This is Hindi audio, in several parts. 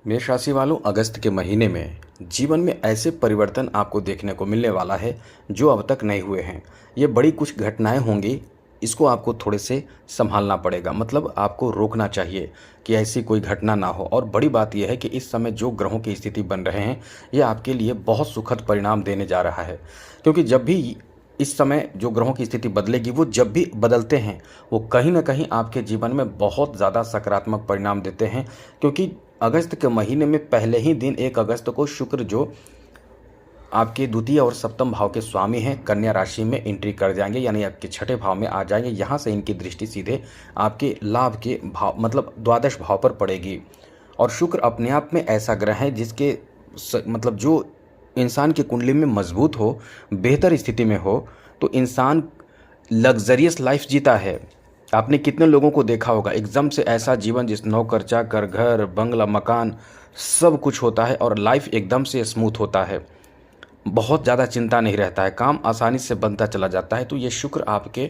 मेष राशि वालों, अगस्त के महीने में जीवन में ऐसे परिवर्तन आपको देखने को मिलने वाला है जो अब तक नहीं हुए हैं। ये बड़ी कुछ घटनाएं होंगी। इसको आपको थोड़े से संभालना पड़ेगा, मतलब आपको रोकना चाहिए कि ऐसी कोई घटना ना हो। और बड़ी बात यह है कि इस समय जो ग्रहों की स्थिति बन रहे हैं ये आपके लिए बहुत सुखद परिणाम देने जा रहा है। क्योंकि जब भी इस समय जो ग्रहों की स्थिति बदलेगी, वो जब भी बदलते हैं वो कहीं ना कहीं आपके जीवन में बहुत ज़्यादा सकारात्मक परिणाम देते हैं। क्योंकि अगस्त के महीने में पहले ही दिन 1 अगस्त को शुक्र, जो आपके द्वितीय और सप्तम भाव के स्वामी हैं, कन्या राशि में एंट्री कर जाएंगे, यानी आपके छठे भाव में आ जाएंगे। यहाँ से इनकी दृष्टि सीधे आपके लाभ के भाव मतलब द्वादश भाव पर पड़ेगी। और शुक्र अपने आप में ऐसा ग्रह है जिसके मतलब जो इंसान की कुंडली में मजबूत हो, बेहतर स्थिति में हो, तो इंसान लग्जरियस लाइफ जीता है। आपने कितने लोगों को देखा होगा एकदम से ऐसा जीवन जिस नौकर चाकर, घर बंगला मकान सब कुछ होता है और लाइफ एकदम से स्मूथ होता है, बहुत ज़्यादा चिंता नहीं रहता है, काम आसानी से बनता चला जाता है। तो ये शुक्र आपके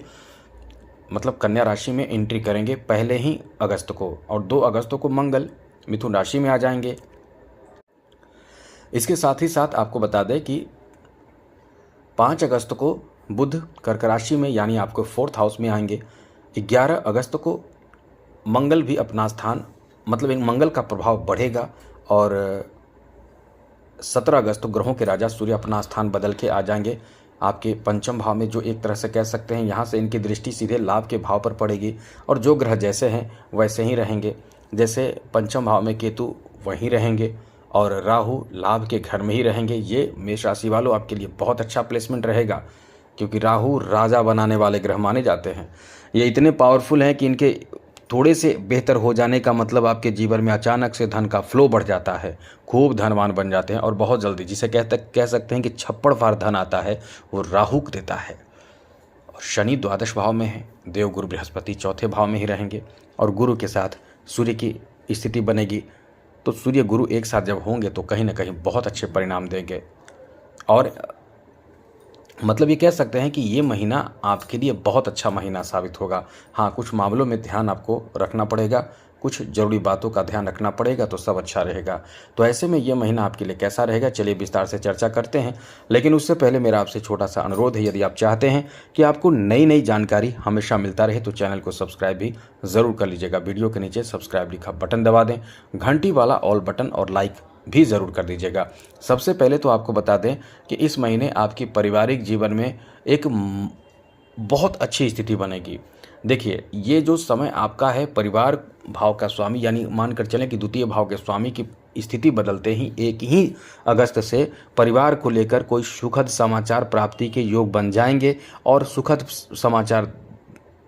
मतलब कन्या राशि में एंट्री करेंगे पहले ही अगस्त को, और 2 अगस्त को मंगल मिथुन राशि में आ जाएंगे। इसके साथ ही साथ आपको बता दें कि 5 अगस्त को बुध कर्क राशि में यानी आपको 4th हाउस में आएंगे। 11 अगस्त को मंगल भी अपना स्थान मतलब एक मंगल का प्रभाव बढ़ेगा। और 17 अगस्त को ग्रहों के राजा सूर्य अपना स्थान बदल के आ जाएंगे आपके पंचम भाव में, जो एक तरह से कह सकते हैं यहाँ से इनकी दृष्टि सीधे लाभ के भाव पर पड़ेगी। और जो ग्रह जैसे हैं वैसे ही रहेंगे, जैसे पंचम भाव में केतु वहीं रहेंगे और राहु लाभ के घर में ही रहेंगे। ये मेष राशि वालों आपके लिए बहुत अच्छा प्लेसमेंट रहेगा, क्योंकि राहु राजा बनाने वाले ग्रह माने जाते हैं। ये इतने पावरफुल हैं कि इनके थोड़े से बेहतर हो जाने का मतलब आपके जीवन में अचानक से धन का फ्लो बढ़ जाता है, खूब धनवान बन जाते हैं और बहुत जल्दी, जिसे कह सकते हैं कि छप्पड़ फाड़ धन आता है, वो राहु देता है। और शनि द्वादश भाव में है, देव गुरु बृहस्पति चौथे भाव में ही रहेंगे और गुरु के साथ सूर्य की स्थिति बनेगी। तो सूर्य गुरु एक साथ जब होंगे तो कहीं ना कहीं बहुत अच्छे परिणाम देंगे। और मतलब ये कह सकते हैं कि ये महीना आपके लिए बहुत अच्छा महीना साबित होगा। हाँ, कुछ मामलों में ध्यान आपको रखना पड़ेगा, कुछ ज़रूरी बातों का ध्यान रखना पड़ेगा, तो सब अच्छा रहेगा। तो ऐसे में ये महीना आपके लिए कैसा रहेगा, चलिए विस्तार से चर्चा करते हैं। लेकिन उससे पहले मेरा आपसे छोटा सा अनुरोध है, यदि आप चाहते हैं कि आपको नई नई जानकारी हमेशा मिलता रहे तो चैनल को सब्सक्राइब भी ज़रूर कर लीजिएगा। वीडियो के नीचे सब्सक्राइब लिखा बटन दबा दें, घंटी वाला ऑल बटन और लाइक भी ज़रूर कर दीजिएगा। सबसे पहले तो आपको बता दें कि इस महीने आपकी पारिवारिक जीवन में एक बहुत अच्छी स्थिति बनेगी। देखिए, ये जो समय आपका है, परिवार भाव का स्वामी यानी मानकर चलें कि द्वितीय भाव के स्वामी की स्थिति बदलते ही 1 अगस्त से परिवार को लेकर कोई सुखद समाचार प्राप्ति के योग बन जाएंगे। और सुखद समाचार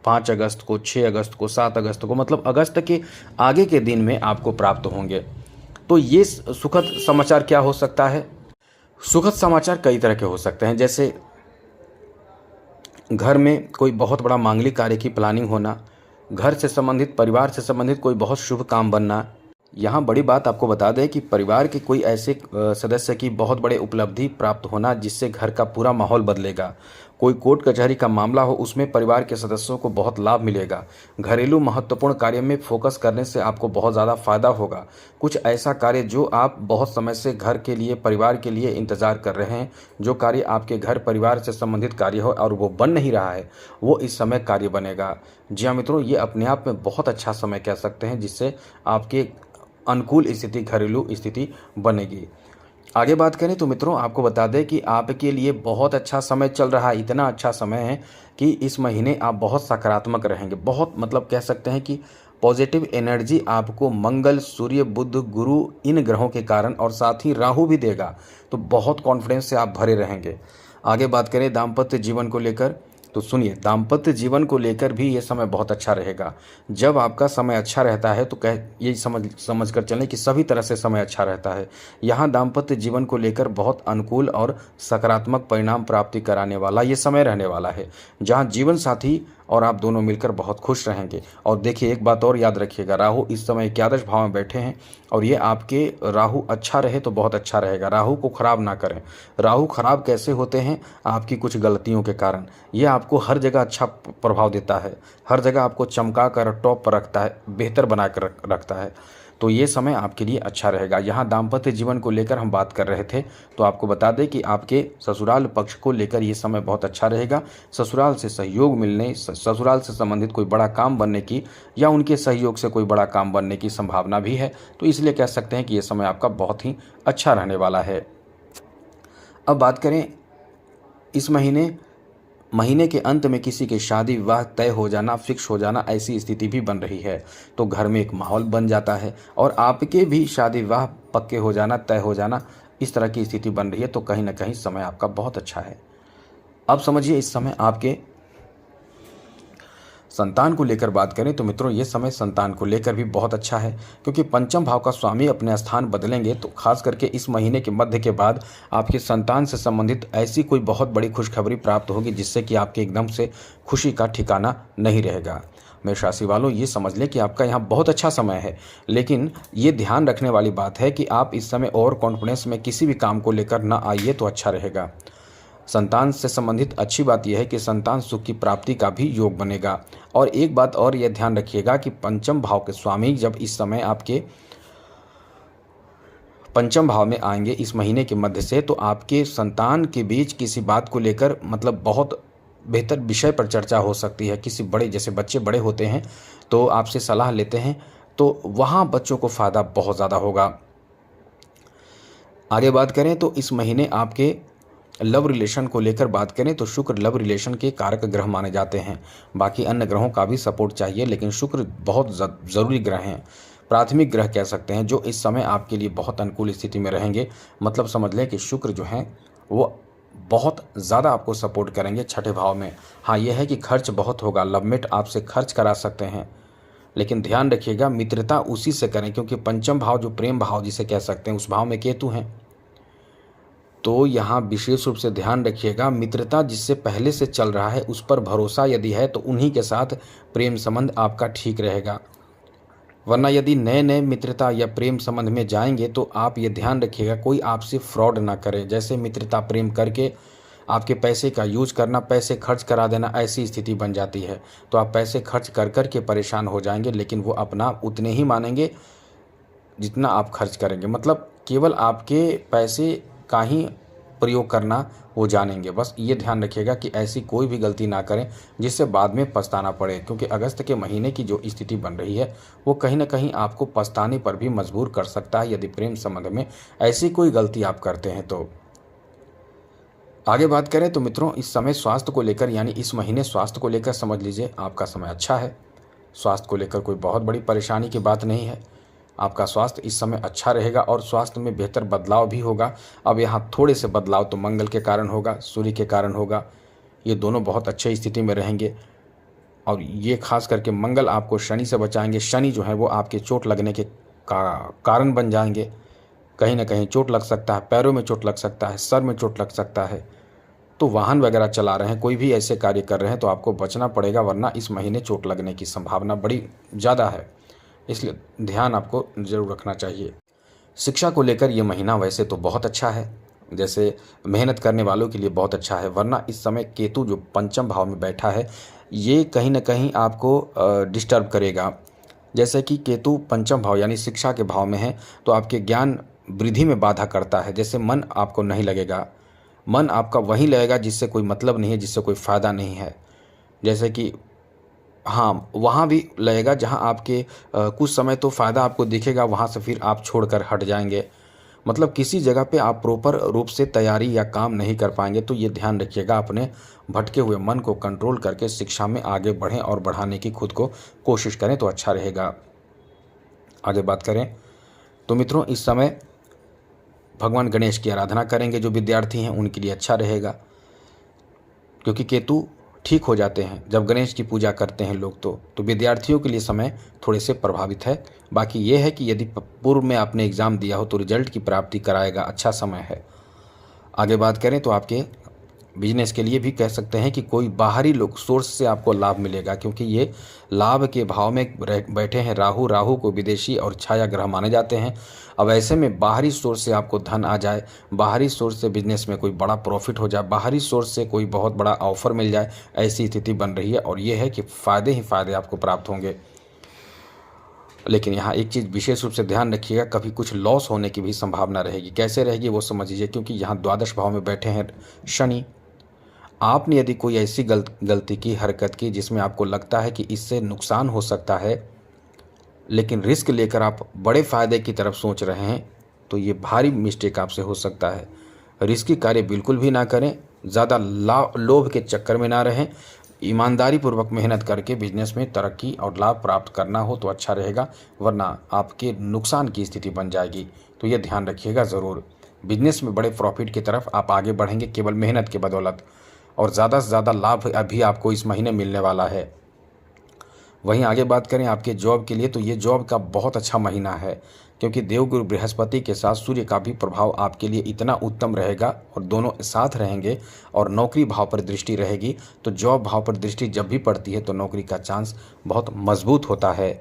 5 अगस्त को, 6 अगस्त को, 7 अगस्त को, मतलब अगस्त के आगे के दिन में आपको प्राप्त होंगे। तो ये सुखद समाचार क्या हो सकता है? सुखद समाचार कई तरह के हो सकते हैं, जैसे घर में कोई बहुत बड़ा मांगलिक कार्य की प्लानिंग होना, घर से संबंधित, परिवार से संबंधित कोई बहुत शुभ काम बनना। यहाँ बड़ी बात आपको बता दें कि परिवार के कोई ऐसे सदस्य की बहुत बड़े उपलब्धि प्राप्त होना जिससे घर का पूरा माहौल बदलेगा। कोई कोर्ट कचहरी का मामला हो, उसमें परिवार के सदस्यों को बहुत लाभ मिलेगा। घरेलू महत्वपूर्ण कार्य में फोकस करने से आपको बहुत ज़्यादा फायदा होगा। कुछ ऐसा कार्य जो आप बहुत समय से घर के लिए, परिवार के लिए इंतज़ार कर रहे हैं, जो कार्य आपके घर परिवार से संबंधित कार्य हो और वो बन नहीं रहा है, वो इस समय कार्य बनेगा। जी हाँ मित्रों, ये अपने आप में बहुत अच्छा समय कह सकते हैं, जिससे आपके अनुकूल स्थिति, घरेलू स्थिति बनेगी। आगे बात करें तो मित्रों, आपको बता दें कि आपके लिए बहुत अच्छा समय चल रहा है। इतना अच्छा समय है कि इस महीने आप बहुत सकारात्मक रहेंगे। बहुत मतलब कह सकते हैं कि पॉजिटिव एनर्जी आपको मंगल, सूर्य, बुध, गुरु इन ग्रहों के कारण और साथ ही राहु भी देगा। तो बहुत कॉन्फिडेंस से आप भरे रहेंगे। आगे बात करें दाम्पत्य जीवन को लेकर, तो सुनिए, दाम्पत्य जीवन को लेकर भी ये समय बहुत अच्छा रहेगा। जब आपका समय अच्छा रहता है तो ये समझ कर चलें कि सभी तरह से समय अच्छा रहता है। यहाँ दाम्पत्य जीवन को लेकर बहुत अनुकूल और सकारात्मक परिणाम प्राप्ति कराने वाला ये समय रहने वाला है, जहाँ जीवन साथी और आप दोनों मिलकर बहुत खुश रहेंगे। और देखिए, एक बात और याद रखिएगा, राहु इस समय एकादश भाव में बैठे हैं और ये आपके राहु अच्छा रहे तो बहुत अच्छा रहेगा। राहु को खराब ना करें। राहु खराब कैसे होते हैं? आपकी कुछ गलतियों के कारण। ये आपको हर जगह अच्छा प्रभाव देता है, हर जगह आपको चमका कर टॉप पर रखता है, बेहतर बना कर रखता है। तो ये समय आपके लिए अच्छा रहेगा। यहाँ दाम्पत्य जीवन को लेकर हम बात कर रहे थे, तो आपको बता दें कि आपके ससुराल पक्ष को लेकर ये समय बहुत अच्छा रहेगा। ससुराल से सहयोग मिलने, ससुराल से संबंधित कोई बड़ा काम बनने की या उनके सहयोग से कोई बड़ा काम बनने की संभावना भी है, तो इसलिए कह सकते हैं कि ये समय आपका बहुत ही अच्छा रहने वाला है। अब बात करें इस महीने के अंत में किसी के शादी विवाह तय हो जाना, फिक्स हो जाना, ऐसी स्थिति भी बन रही है। तो घर में एक माहौल बन जाता है और आपके भी शादी विवाह पक्के हो जाना, तय हो जाना, इस तरह की स्थिति बन रही है। तो कहीं ना कहीं समय आपका बहुत अच्छा है। अब समझिए इस समय आपके संतान को लेकर बात करें तो मित्रों, ये समय संतान को लेकर भी बहुत अच्छा है, क्योंकि पंचम भाव का स्वामी अपने स्थान बदलेंगे। तो खास करके इस महीने के मध्य के बाद आपके संतान से संबंधित ऐसी कोई बहुत बड़ी खुशखबरी प्राप्त होगी जिससे कि आपके एकदम से खुशी का ठिकाना नहीं रहेगा। मेष राशि वालों, ये समझ लें कि आपका यहाँ बहुत अच्छा समय है, लेकिन ये ध्यान रखने वाली बात है कि आप इस समय ओवर कॉन्फिडेंस में किसी भी काम को लेकर ना आइए तो अच्छा रहेगा। संतान से संबंधित अच्छी बात यह है कि संतान सुख की प्राप्ति का भी योग बनेगा। और एक बात और यह ध्यान रखिएगा कि पंचम भाव के स्वामी जब इस समय आपके पंचम भाव में आएंगे इस महीने के मध्य से, तो आपके संतान के बीच किसी बात को लेकर मतलब बहुत बेहतर विषय पर चर्चा हो सकती है। किसी बड़े, जैसे बच्चे बड़े होते हैं तो आपसे सलाह लेते हैं, तो वहाँ बच्चों को फ़ायदा बहुत ज़्यादा होगा। आगे बात करें तो इस महीने आपके लव रिलेशन को लेकर बात करें तो शुक्र लव रिलेशन के कारक ग्रह माने जाते हैं। बाकी अन्य ग्रहों का भी सपोर्ट चाहिए, लेकिन शुक्र बहुत ज़रूरी ग्रह हैं, प्राथमिक ग्रह कह सकते हैं, जो इस समय आपके लिए बहुत अनुकूल स्थिति में रहेंगे। मतलब समझ लें कि शुक्र जो हैं वो बहुत ज़्यादा आपको सपोर्ट करेंगे छठे भाव में। हाँ, यह है कि खर्च बहुत होगा, लवमेट आपसे खर्च करा सकते हैं, लेकिन ध्यान रखिएगा मित्रता उसी से करें, क्योंकि पंचम भाव जो प्रेम भाव जिसे कह सकते हैं उस भाव में केतु हैं। तो यहाँ विशेष रूप से ध्यान रखिएगा, मित्रता जिससे पहले से चल रहा है उस पर भरोसा यदि है तो उन्हीं के साथ प्रेम संबंध आपका ठीक रहेगा। वरना यदि नए नए मित्रता या प्रेम संबंध में जाएंगे तो आप ये ध्यान रखिएगा कोई आपसे फ्रॉड ना करे। जैसे मित्रता प्रेम करके आपके पैसे का यूज करना, पैसे खर्च करा देना, ऐसी स्थिति बन जाती है। तो आप पैसे खर्च कर कर के परेशान हो जाएंगे, लेकिन वो अपना उतने ही मानेंगे जितना आप खर्च करेंगे। मतलब केवल आपके पैसे का ही प्रयोग करना वो जानेंगे। बस ये ध्यान रखिएगा कि ऐसी कोई भी गलती ना करें जिससे बाद में पछताना पड़े, क्योंकि अगस्त के महीने की जो स्थिति बन रही है वो कहीं ना कहीं आपको पछताने पर भी मजबूर कर सकता है, यदि प्रेम संबंध में ऐसी कोई गलती आप करते हैं तो। आगे बात करें तो मित्रों, इस समय स्वास्थ्य को लेकर, यानी इस महीने स्वास्थ्य को लेकर समझ लीजिए आपका समय अच्छा है। स्वास्थ्य को लेकर कोई बहुत बड़ी परेशानी की बात नहीं है। आपका स्वास्थ्य इस समय अच्छा रहेगा और स्वास्थ्य में बेहतर बदलाव भी होगा। अब यहाँ थोड़े से बदलाव तो मंगल के कारण होगा, सूर्य के कारण होगा। ये दोनों बहुत अच्छी स्थिति में रहेंगे और ये खास करके मंगल आपको शनि से बचाएंगे। शनि जो है वो आपके चोट लगने के कारण बन जाएंगे। कहीं ना कहीं चोट लग सकता है, पैरों में चोट लग सकता है, सर में चोट लग सकता है। तो वाहन वगैरह चला रहे हैं, कोई भी ऐसे कार्य कर रहे हैं तो आपको बचना पड़ेगा, वरना इस महीने चोट लगने की संभावना बड़ी ज़्यादा है। इसलिए ध्यान आपको ज़रूर रखना चाहिए। शिक्षा को लेकर ये महीना वैसे तो बहुत अच्छा है, जैसे मेहनत करने वालों के लिए बहुत अच्छा है। वरना इस समय केतु जो पंचम भाव में बैठा है ये कहीं ना कहीं आपको डिस्टर्ब करेगा। जैसे कि केतु पंचम भाव यानी शिक्षा के भाव में है तो आपके ज्ञान वृद्धि में बाधा करता है। जैसे मन आपको नहीं लगेगा, मन आपका वहीं लगेगा जिससे कोई मतलब नहीं है, जिससे कोई फ़ायदा नहीं है। जैसे कि हाँ, वहाँ भी लगेगा जहाँ आपके कुछ समय तो फ़ायदा आपको दिखेगा, वहाँ से फिर आप छोड़कर हट जाएंगे। मतलब किसी जगह पे आप प्रॉपर रूप से तैयारी या काम नहीं कर पाएंगे। तो ये ध्यान रखिएगा, अपने भटके हुए मन को कंट्रोल करके शिक्षा में आगे बढ़ें और बढ़ाने की खुद को कोशिश करें तो अच्छा रहेगा। आगे बात करें तो मित्रों, इस समय भगवान गणेश की आराधना करेंगे जो विद्यार्थी हैं उनके लिए अच्छा रहेगा, क्योंकि केतु ठीक हो जाते हैं जब गणेश की पूजा करते हैं लोग। तो विद्यार्थियों के लिए समय थोड़े से प्रभावित है। बाकी ये है कि यदि पूर्व में आपने एग्ज़ाम दिया हो तो रिजल्ट की प्राप्ति कराएगा, अच्छा समय है। आगे बात करें तो आपके बिजनेस के लिए भी कह सकते हैं कि कोई बाहरी लोग सोर्स से आपको लाभ मिलेगा, क्योंकि ये लाभ के भाव में बैठे हैं राहु। राहु को विदेशी और छाया ग्रह माने जाते हैं। अब ऐसे में बाहरी सोर्स से आपको धन आ जाए, बाहरी सोर्स से बिजनेस में कोई बड़ा प्रॉफिट हो जाए, बाहरी सोर्स से कोई बहुत बड़ा ऑफर मिल जाए, ऐसी स्थिति बन रही है। और ये है कि फ़ायदे ही फ़ायदे आपको प्राप्त होंगे। लेकिन यहाँ एक चीज़ विशेष रूप से ध्यान रखिएगा, कभी कुछ लॉस होने की भी संभावना रहेगी। कैसे रहेगी वो समझ लीजिए, क्योंकि यहाँ द्वादश भाव में बैठे हैं शनि। आपने यदि कोई ऐसी गलती की, हरकत की जिसमें आपको लगता है कि इससे नुकसान हो सकता है, लेकिन रिस्क लेकर आप बड़े फ़ायदे की तरफ सोच रहे हैं, तो ये भारी मिस्टेक आपसे हो सकता है। रिस्की कार्य बिल्कुल भी ना करें, ज़्यादा लोभ के चक्कर में ना रहें। ईमानदारी पूर्वक मेहनत करके बिजनेस में तरक्की और लाभ प्राप्त करना हो तो अच्छा रहेगा, वरना आपके नुकसान की स्थिति बन जाएगी। तो ये ध्यान रखिएगा ज़रूर। बिजनेस में बड़े प्रॉफिट की तरफ आप आगे बढ़ेंगे केवल मेहनत के बदौलत, और ज़्यादा से ज़्यादा लाभ अभी आपको इस महीने मिलने वाला है। वहीं आगे बात करें आपके जॉब के लिए, तो ये जॉब का बहुत अच्छा महीना है, क्योंकि देवगुरु बृहस्पति के साथ सूर्य का भी प्रभाव आपके लिए इतना उत्तम रहेगा और दोनों साथ रहेंगे, और नौकरी भाव पर दृष्टि रहेगी। तो जॉब भाव पर दृष्टि जब भी पड़ती है तो नौकरी का चांस बहुत मजबूत होता है।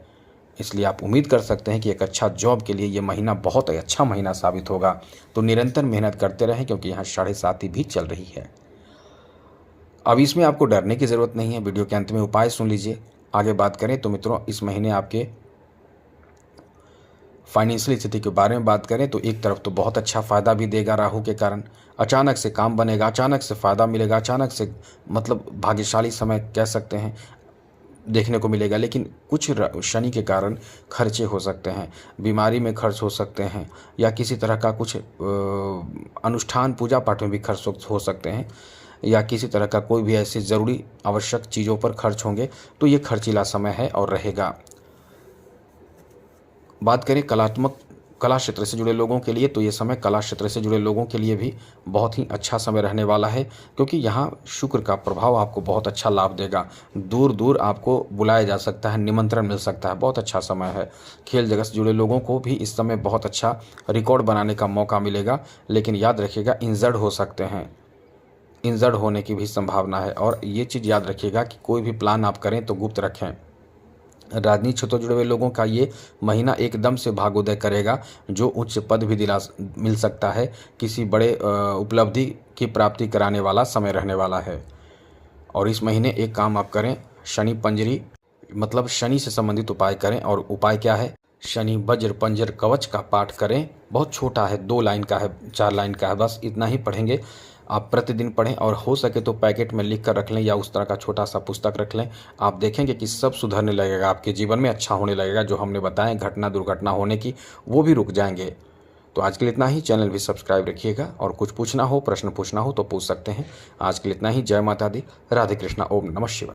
इसलिए आप उम्मीद कर सकते हैं कि एक अच्छा जॉब के लिए ये महीना बहुत अच्छा महीना साबित होगा। तो निरंतर मेहनत करते रहें, क्योंकि यहाँ 7.5 भी चल रही है। अब इसमें आपको डरने की ज़रूरत नहीं है। वीडियो के अंत में उपाय सुन लीजिए। आगे बात करें तो मित्रों, इस महीने आपके फाइनेंशियल स्थिति के बारे में बात करें तो एक तरफ तो बहुत अच्छा फ़ायदा भी देगा राहु के कारण। अचानक से काम बनेगा, अचानक से फ़ायदा मिलेगा, अचानक से मतलब भाग्यशाली समय कह सकते हैं देखने को मिलेगा। लेकिन कुछ शनि के कारण खर्चे हो सकते हैं, बीमारी में खर्च हो सकते हैं, या किसी तरह का कुछ अनुष्ठान पूजा पाठ में भी खर्च हो सकते हैं, या किसी तरह का कोई भी ऐसी ज़रूरी आवश्यक चीज़ों पर खर्च होंगे। तो ये खर्चीला समय है और रहेगा। बात करें कला क्षेत्र से जुड़े लोगों के लिए, तो ये समय कला क्षेत्र से जुड़े लोगों के लिए भी बहुत ही अच्छा समय रहने वाला है, क्योंकि यहाँ शुक्र का प्रभाव आपको बहुत अच्छा लाभ देगा। दूर दूर आपको बुलाया जा सकता है, निमंत्रण मिल सकता है, बहुत अच्छा समय है। खेल जगत से जुड़े लोगों को भी इस समय बहुत अच्छा रिकॉर्ड बनाने का मौका मिलेगा, लेकिन याद रखिएगा इंजर्ड हो सकते हैं, इंजर्ड होने की भी संभावना है। और ये चीज़ याद रखिएगा कि कोई भी प्लान आप करें तो गुप्त रखें। राजनीति क्षेत्र से जुड़े हुए लोगों का ये महीना एकदम से भाग्योदय करेगा, जो उच्च पद भी मिल सकता है, किसी बड़े उपलब्धि की प्राप्ति कराने वाला समय रहने वाला है। और इस महीने एक काम आप करें, शनि पंजरी मतलब शनि से संबंधित उपाय करें। और उपाय क्या है? शनि वज्र पंजर कवच का पाठ करें। बहुत छोटा है, 2 लाइन का है, 4 लाइन का है, बस इतना ही पढ़ेंगे। आप प्रतिदिन पढ़ें, और हो सके तो पैकेट में लिख कर रख लें, या उस तरह का छोटा सा पुस्तक रख लें। आप देखेंगे कि सब सुधरने लगेगा, आपके जीवन में अच्छा होने लगेगा। जो हमने बताएं घटना दुर्घटना होने की, वो भी रुक जाएंगे। तो आज के लिए इतना ही। चैनल भी सब्सक्राइब रखिएगा, और कुछ पूछना हो, प्रश्न पूछना हो तो पूछ सकते हैं। आज के लिए इतना ही। जय माता दी, राधे कृष्णा, ओम नमः शिवाय।